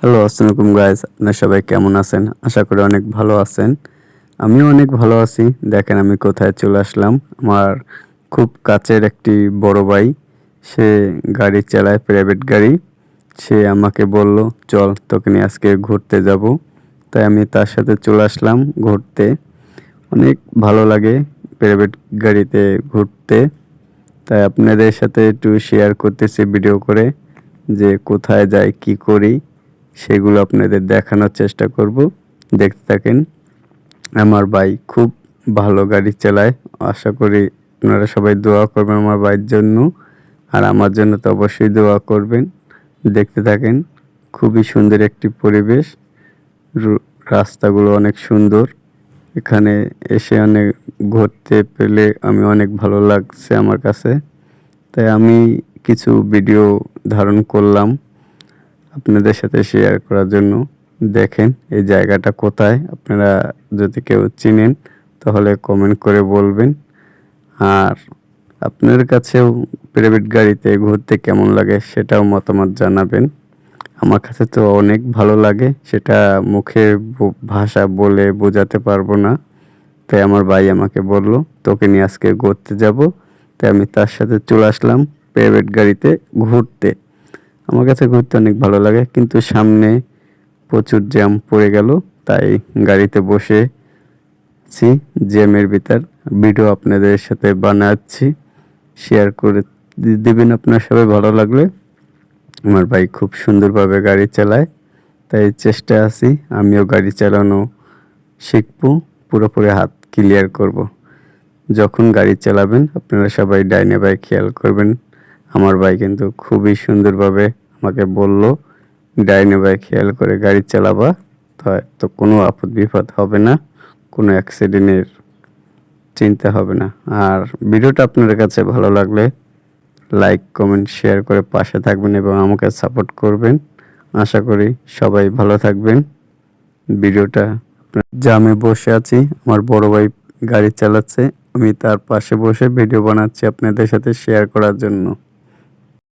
Hello, আসসালামু আলাইকুম guys. আপনারা সবাই কেমন আছেন? আশা করি অনেক ভালো আছেন। আমিও অনেক ভালো আছি। দেখেন আমি কোথায় চলে আসলাম। আমার খুব কাছের একটি বড় ভাই, সে গাড়ি চালায়, প্রাইভেট গাড়ি। সে আমাকে বলল, "চল তোকে নিয়ে আজকে ঘুরতে যাব।" তাই আমি তার সাথে চলে আসলাম ঘুরতে। অনেক ভালো লাগে প্রাইভেট গাড়িতে ঘুরতে। তাই আপনাদের সাথে একটু শেয়ার করতেছি ভিডিও করে যে কোথায় যাই, কি করি সেগুলো আপনাদের দেখানোর চেষ্টা করব। দেখতে থাকেন। আমার ভাই খুব ভালো গাড়ি চালায়। আশা করি আপনারা সবাই দোয়া করবেন আমার ভাইয়ের জন্য। আর আমার জন্য তো অবশ্যই দোয়া করবেন। দেখতে থাকেন। খুবই সুন্দর একটি পরিবেশ। রু রাস্তাগুলো অনেক সুন্দর। এখানে এসে অনেক ঘুরতে পেলে আমি অনেক ভালো লাগছে আমার কাছে। তাই আমি কিছু ভিডিও ধারণ করলাম আপনাদের সাথে শেয়ার করার জন্য। দেখেন এই জায়গাটা কোথায়, আপনারা যদি কেউ চিনেন তাহলে কমেন্ট করে বলবেন। আর আপনার কাছেও প্রাইভেট গাড়িতে ঘুরতে কেমন লাগে সেটাও মতামত জানাবেন। আমার কাছে তো অনেক ভালো লাগে, সেটা মুখে ভাষা বলে বোঝাতে পারবো না। তাই আমার ভাই আমাকে বলল, তোকে নিয়ে আজকে ঘুরতে যাব। তাই আমি তার সাথে চলে আসলাম প্রাইভেট গাড়িতে ঘুরতে। আমার কাছে ঘুরতে অনেক ভালো লাগে, কিন্তু সামনে প্রচুর জ্যাম পড়ে গেল। তাই গাড়িতে বসেছি জ্যামের ভিতর। ভিডিও আপনাদের সাথে বানাচ্ছি, শেয়ার করে দিবেন আপনার সবাই ভালো লাগলে। আমার ভাই খুব সুন্দরভাবে গাড়ি চালায়, তাই চেষ্টায় আছি আমিও গাড়ি চালানো শিখবো, পুরোপুরি হাত ক্লিয়ার করব। যখন গাড়ি চালাবেন আপনারা সবাই ডাইনে বাঁয়ে খেয়াল করবেন। আমার ভাই কিন্তু খুবই সুন্দরভাবে আমাকে বলল, ডাইনে বাঁয়ে খেয়াল করে গাড়ি চালাবা, তো কোনো আপদ বিপদ হবে না, কোনো অ্যাক্সিডেন্টের চিন্তা হবে না। আর ভিডিওটা আপনাদের কাছে ভালো লাগলে লাইক, কমেন্ট, শেয়ার করে পাশে থাকবেন এবং আমাকে সাপোর্ট করবেন। আশা করি সবাই ভালো থাকবেন। ভিডিওটা জামে বসে আছি, আমার বড় ভাই গাড়ি চালাচ্ছে, আমি তার পাশে বসে ভিডিও বানাচ্ছি আপনাদের সাথে শেয়ার করার জন্য।